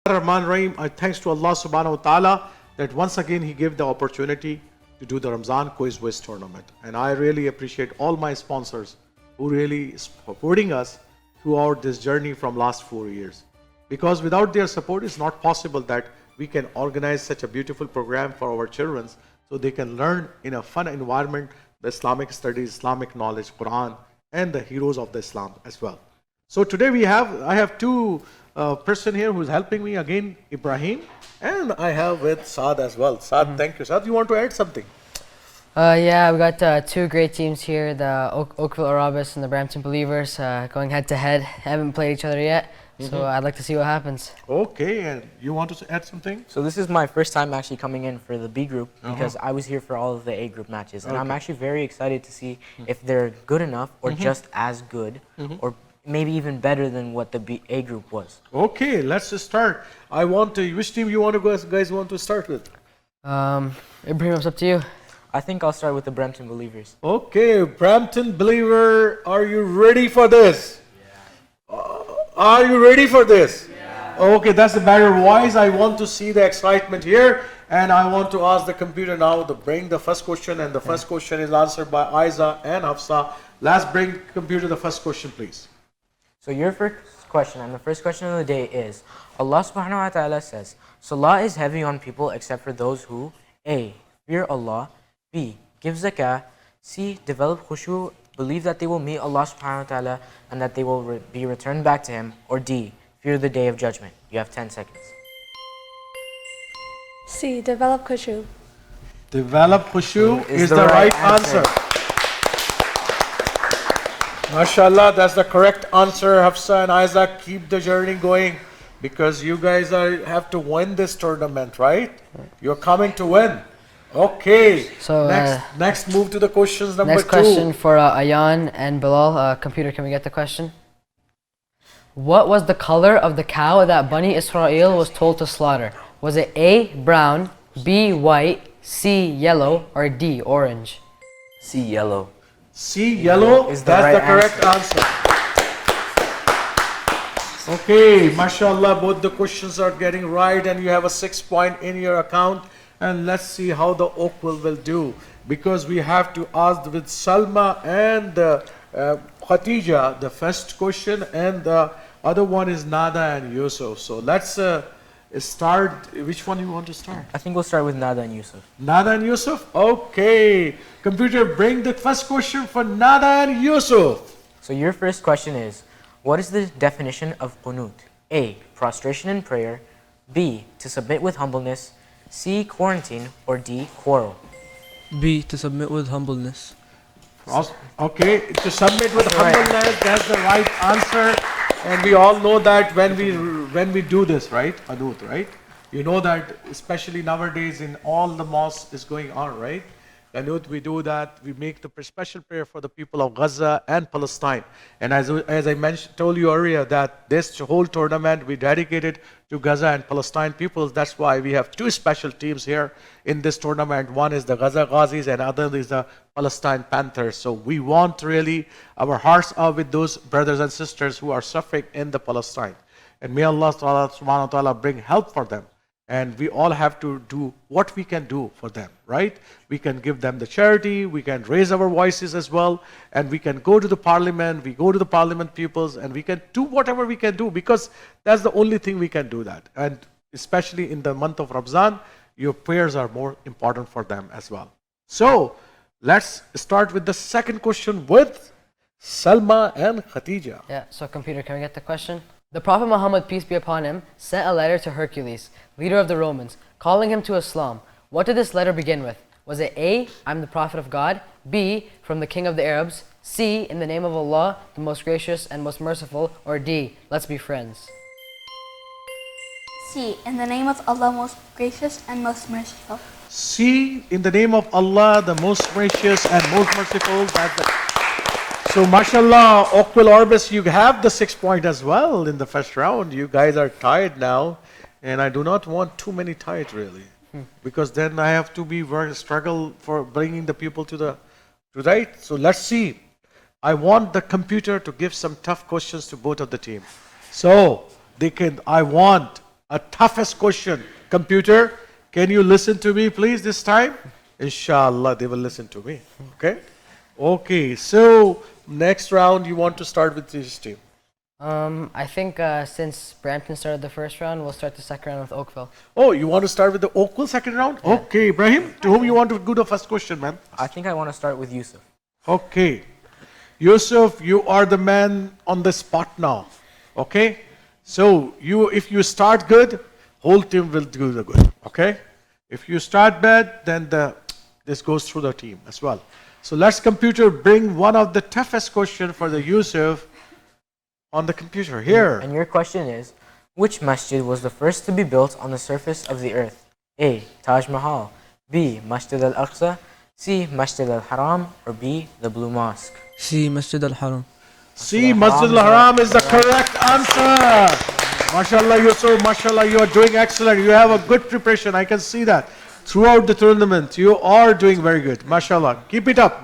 Rahman Rahim, I thanks to Allah subhanahu wa ta'ala that once again He gave the opportunity to do the Ramzan Quiz Wiz tournament. And I really appreciate all my sponsors who really supporting us throughout this journey from last 4 years. Because without their support, it's not possible that we can organize such a beautiful program for our children so they can learn in a fun environment the Islamic studies, Islamic knowledge, Quran, and the heroes of the Islam as well. So today I have two person here who's helping me again, Ibrahim, and I have with Saad as well. Saad, thank you. Saad, you want to add something? Yeah, we got two great teams here, the Oakville Orabis and the Brampton Believers, going head to head. Haven't played each other yet, so I'd like to see what happens. Okay, and you want to add something? So this is my first time actually coming in for the B group because I was here for all of the A group matches, and I'm actually very excited to see if they're good enough or just as good or maybe even better than what the A group was. Okay, let's just start. Which team you want to guys want to start with? Ibrahim, it's up to you. I think I'll start with the Brampton Believers. Okay, Brampton Believer, are you ready for this? Yeah. Are you ready for this? Yeah. Okay, that's the better voice. I want to see the excitement here, and I want to ask the computer now to bring the first question, and the first question is answered by Aiza and Hafsa. Let's bring computer the first question, please. So your first question, and the first question of the day is, Allah subhanahu wa ta'ala says, Salah is heavy on people except for those who A. Fear Allah, B. Give zakah, C. Develop khushu, believe that they will meet Allah subhanahu wa ta'ala and that they will be returned back to Him, or D. Fear the day of judgment. You have 10 seconds. C. Develop khushu. Develop khushu is the right answer. MashaAllah, that's the correct answer. Hafsa and Isaac, keep the journey going because you guys have to win this tournament, right? You're coming to win. Okay. So next move to the questions number 2. Next question for Ayan and Bilal. Computer, can we get the question? What was the color of the cow that Bani Israel was told to slaughter? Was it A. brown, B. white, C. yellow, or D. orange? C. Yellow. C. Yellow is the correct answer. Okay, mashallah, both the questions are getting right and you have a 6 point in your account. And let's see how the Oakville will do, because we have to ask with Salma and Khatija the first question, and the other one is Nada and Yusuf. So let's start. Which one you want to start? I think we'll start with Nada and Yusuf. Nada and Yusuf? Okay. Computer, bring the first question for Nada and Yusuf. So your first question is, what is the definition of qunut? A. Prostration in prayer, B. To submit with humbleness, C. Quarantine, or D. Quarrel? B. To submit with humbleness. Okay, to submit with humbleness, that's the right answer. And we all know that when we do this, right, Anut, right? You know that especially nowadays in all the mosques is going on, right? Anut, we do that. We make the special prayer for the people of Gaza and Palestine. And as I told you earlier, that this whole tournament we dedicated to Gaza and Palestine peoples. That's why we have two special teams here in this tournament. One is the Gaza Ghazis and other is the Palestine Panthers. So we want really, our hearts are with those brothers and sisters who are suffering in the Palestine. And may Allah subhanahu wa ta'ala bring help for them. And we all have to do what we can do for them, right? We can give them the charity, we can raise our voices as well, and we can go to the parliament, we go to the parliament peoples, and we can do whatever we can do, because that's the only thing we can do that. And especially in the month of Ramadan, your prayers are more important for them as well. So let's start with the second question with Salma and Khatija. Yeah, so computer, can we get the question? The Prophet Muhammad, peace be upon him, sent a letter to Hercules, leader of the Romans, calling him to Islam. What did this letter begin with? Was it A, I'm the Prophet of God, B, from the King of the Arabs, C, in the name of Allah, the most gracious and most merciful, or D, let's be friends? C. In the name of Allah, most gracious and most merciful. C, in the name of Allah, the most gracious and most merciful. So, mashallah, Oakville Orabis, you have the 6 point as well in the first round. You guys are tied now, and I do not want too many tied really, because then I have to struggle for bringing the people to the right. So let's see. I want the computer to give some tough questions to both of the team, so they can. I want a toughest question. Computer, can you listen to me please this time? Inshallah, they will listen to me. Okay? Okay, so next round you want to start with this team. I think since Brampton started the first round, we'll start the second round with Oakville. Oh, you want to start with the Oakville second round? Yeah. Okay, Ibrahim, to whom you want to do the first question, man? I think I want to start with Yusuf. Okay. Yusuf, you are the man on the spot now. Okay? So, if you start good, whole team will do the good. Okay? If you start bad, then this goes through the team as well. So, let's computer bring one of the toughest question for the Yusuf on the computer here. And your question is, which masjid was the first to be built on the surface of the earth? A. Taj Mahal. B. Masjid al-Aqsa. C. Masjid al-Haram. Or B. The Blue Mosque. C. Masjid al-Haram. See, Masjid al-Haram is the correct answer. MashaAllah, Yusuf, MashaAllah, you are doing excellent. You have a good preparation. I can see that. Throughout the tournament, you are doing very good. MashaAllah. Keep it up.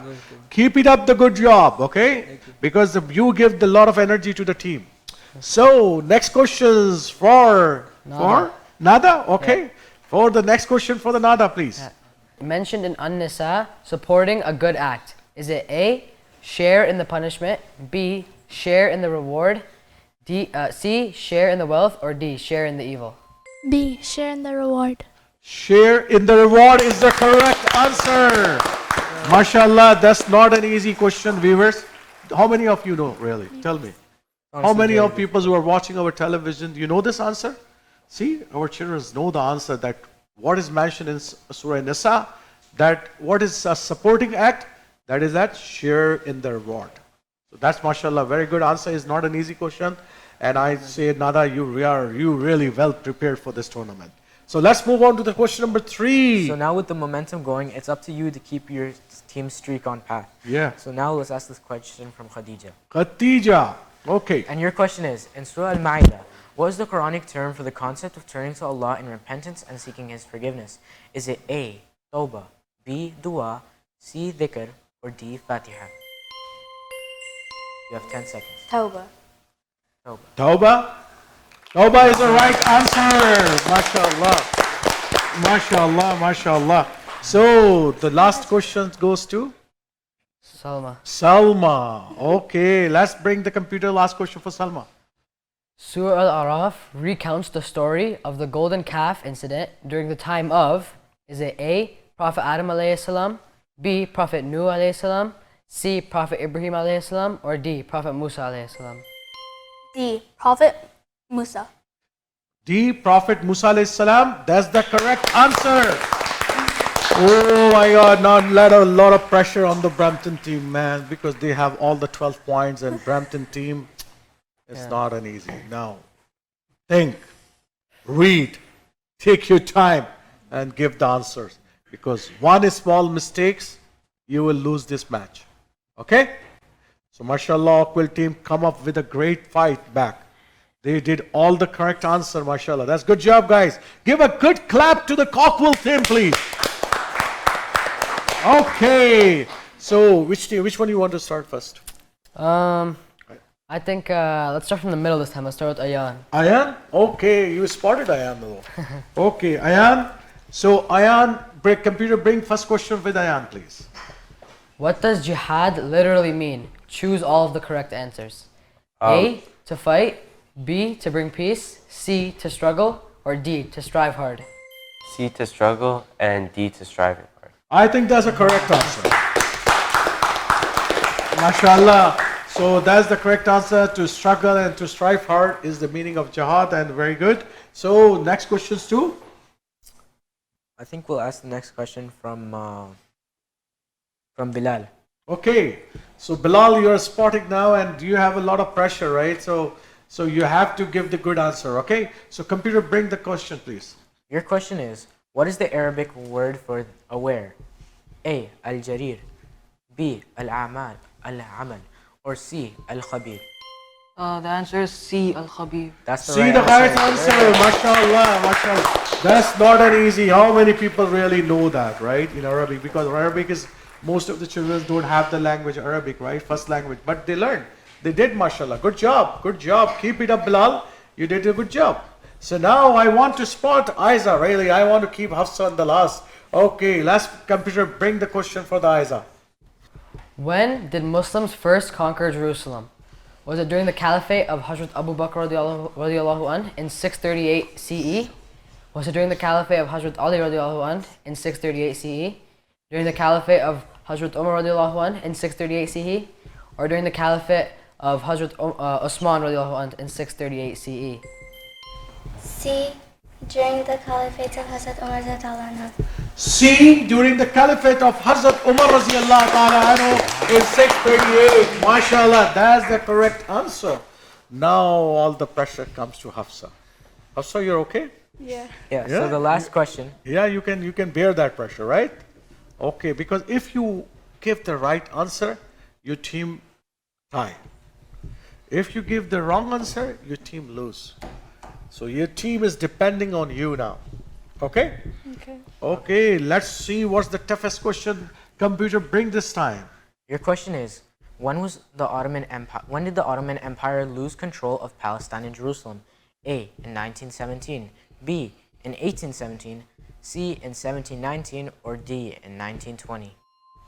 Keep it up the good job, okay? Because you give a lot of energy to the team. So, next questions for Nada? Okay. Yeah. For the next question for the Nada, please. Mentioned in An-Nisa, supporting a good act. Is it A, share in the punishment, B, share in the reward, C, share in the wealth, or D, share in the evil? B. Share in the reward. Share in the reward is the correct answer. MashaAllah, that's not an easy question, viewers. How many of you know, really? Tell me. How many of people who are watching our television, you know this answer? See, our children know the answer that what is mentioned in Surah Nisa, that what is a supporting act, that is that share in the reward. So that's MashaAllah, very good answer. Is not an easy question. And I say, Nada, you really well prepared for this tournament. So let's move on to the question number 3. So now with the momentum going, it's up to you to keep your team streak on path. Yeah. So now let's ask this question from Khadija. Khatija. Okay. And your question is, in Surah Al-Ma'idah, what is the Quranic term for the concept of turning to Allah in repentance and seeking His forgiveness? Is it A, Tawbah, B, Dua, C, Dhikr, or D, Fatiha? You have 10 seconds. Tawbah. Tawbah. Tawbah is the right answer. MashaAllah. MashaAllah. MashaAllah. So the last question goes to Salma. Salma. Okay, let's bring the computer last question for Salma. Surah Al-Araf recounts the story of the golden calf incident during the time of, is it A, Prophet Adam alayhi salam, B, Prophet Nuh alayhi salam, C, Prophet Ibrahim alayhi salam, or D, Prophet Musa alayhi salam? D. Prophet Musa. D, Prophet Musa alayhi salam. That's the correct answer. Oh my God, not a lot of pressure on the Brampton team, man, because they have all the 12 points and Brampton team, it's not an easy. Now, think, read, take your time and give the answers. Because one small mistakes, you will lose this match. Okay? So, mashallah, Oakville team come up with a great fight back. They did all the correct answer, mashallah. That's good job, guys. Give a good clap to the Oakville team, please. Okay. So, which one you want to start first? I think let's start from the middle this time. Let's start with Ayan. Ayan? Okay, you spotted Ayan though. Okay, Ayan. So, Ayan, computer, bring first question with Ayan, please. What does jihad literally mean? Choose all of the correct answers. A, to fight. B, to bring peace. C, to struggle. Or D, to strive hard. C, to struggle, and D, to strive hard. I think that's a correct answer. MashaAllah. So that's the correct answer. To struggle and to strive hard is the meaning of jihad, and very good. So next questions too. I think we'll ask the next question from Bilal. Okay. So Bilal, you're spotting now, and you have a lot of pressure, right? So you have to give the good answer. Okay. So computer, bring the question, please. Your question is, what is the Arabic word for aware? A, al-jarir. B, al-amal, al-amal. Or C, al-khabir. The answer is C, al-khabir. That's the See right the right answer. answer. MashaAllah, MashaAllah. That's not an easy. How many people really know that, right? In Arabic, because Arabic is, most of the children don't have the language Arabic, right? First language, but they learn. They did, MashaAllah. Good job. Good job. Keep it up, Bilal. You did a good job. So now I want to spot Isa, really. I want to keep Hafsa on the last. Okay, last computer, bring the question for the Isa. When did Muslims first conquer Jerusalem? Was it during the caliphate of Hazrat Abu Bakr radiallahu anh in 638 CE? Was it during the caliphate of Hazrat Ali radiallahu anh in 638 CE? During the caliphate of Hazrat Umar radiallahu anh in 638 CE? Or during the caliphate of Hazrat Osman radiallahu anh in 638 CE? C. During the Caliphate of Hazrat Umar Radhiyallahu anhu. C. During the caliphate of Hazrat Umar radiallahu ta'ala anhu in 638. MashaAllah, that's the correct answer. Now all the pressure comes to Hafsa. Hafsa, you're okay? Yeah. Yeah, Yeah. so the last question. Yeah, you can bear that pressure, right? Okay, because if you give the right answer, your team tie. If you give the wrong answer, your team lose. So your team is depending on you now. Okay? Okay. Okay, let's see what's the toughest question. Computer, bring this time. Your question is, when did the Ottoman Empire lose control of Palestine and Jerusalem? A. In 1917, B. In 1817, C. In 1719, or D. In 1920?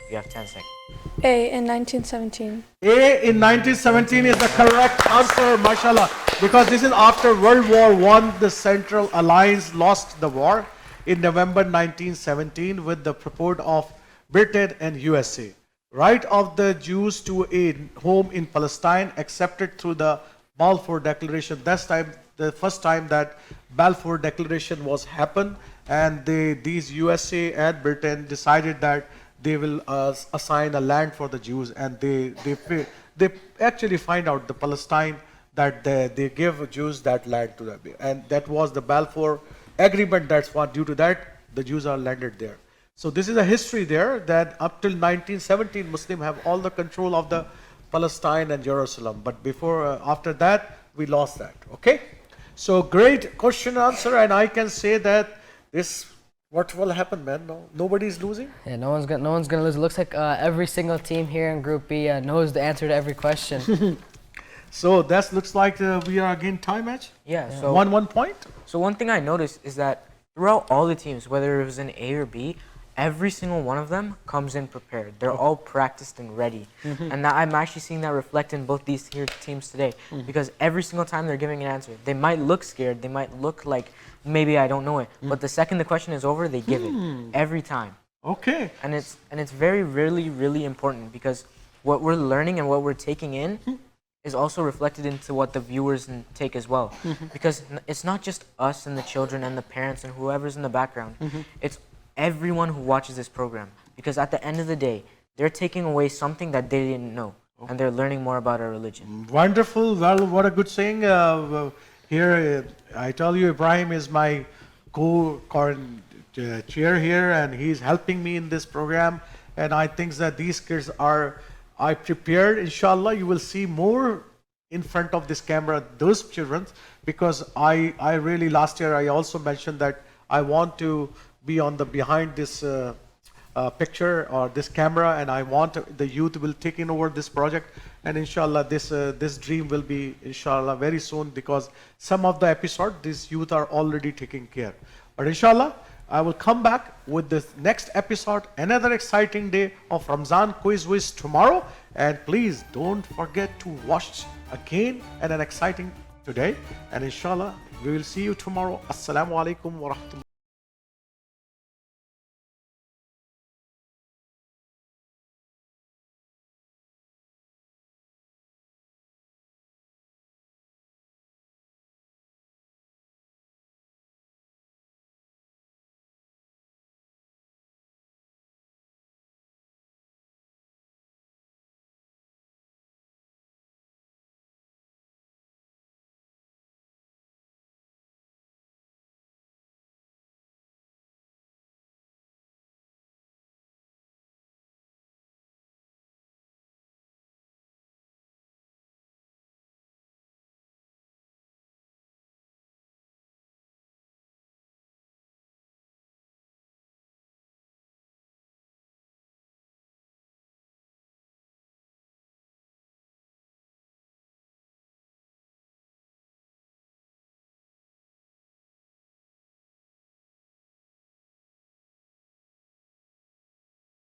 You have 10 seconds. A in 1917. A in 1917 is the correct answer, mashallah. Because this is after World War I, the Central Alliance lost the war in November 1917 with the support of Britain and USA. Right of the Jews to a home in Palestine accepted through the Balfour Declaration. That's the first time that Balfour Declaration was happened, and these USA and Britain decided that they will assign a land for the Jews, and they actually find out the Palestine that they give Jews that land to them, and that was the Balfour Agreement. That's what, due to that, the Jews are landed there. So this is a history there that up till 1917, Muslims have all the control of the Palestine and Jerusalem. But before, after that, we lost that. Okay. So great question answer, and I can say that this. What will happen, man? No, nobody is losing. Yeah, no one's gonna lose. It looks like every single team here in Group B knows the answer to every question. So that looks like we are again tie match. Yeah, so 1 point. So one thing I noticed is that throughout all the teams, whether it was an A or B, every single one of them comes in prepared. They're all practiced and ready. And that I'm actually seeing that reflect in both these here teams today. Because every single time they're giving an answer, they might look scared, they might look like maybe I don't know it. But the second the question is over, they give it. Every time. Okay. And it's very, really important, because what we're learning and what we're taking in is also reflected into what the viewers take as well. Because it's not just us and the children and the parents and whoever's in the background. It's everyone who watches this program. Because at the end of the day, they're taking away something that they didn't know. And they're learning more about our religion. Wonderful. Well, what a good saying. Here, I tell you, Ibrahim is my co-chair here, and he's helping me in this program. And I think that these kids I prepared, inshallah, you will see more in front of this camera, those children, because I really, last year, I also mentioned that I want to be on the behind this picture or this camera, and I want the youth will take in over this project, and inshallah this dream will be inshallah very soon, because some of the episode these youth are already taking care. But inshallah I will come back with the next episode, another exciting day of Ramzan quiz wiz tomorrow, and please don't forget to watch again and an exciting today, and inshallah we will see you tomorrow. Assalamu alaikum wa rahmatullahi.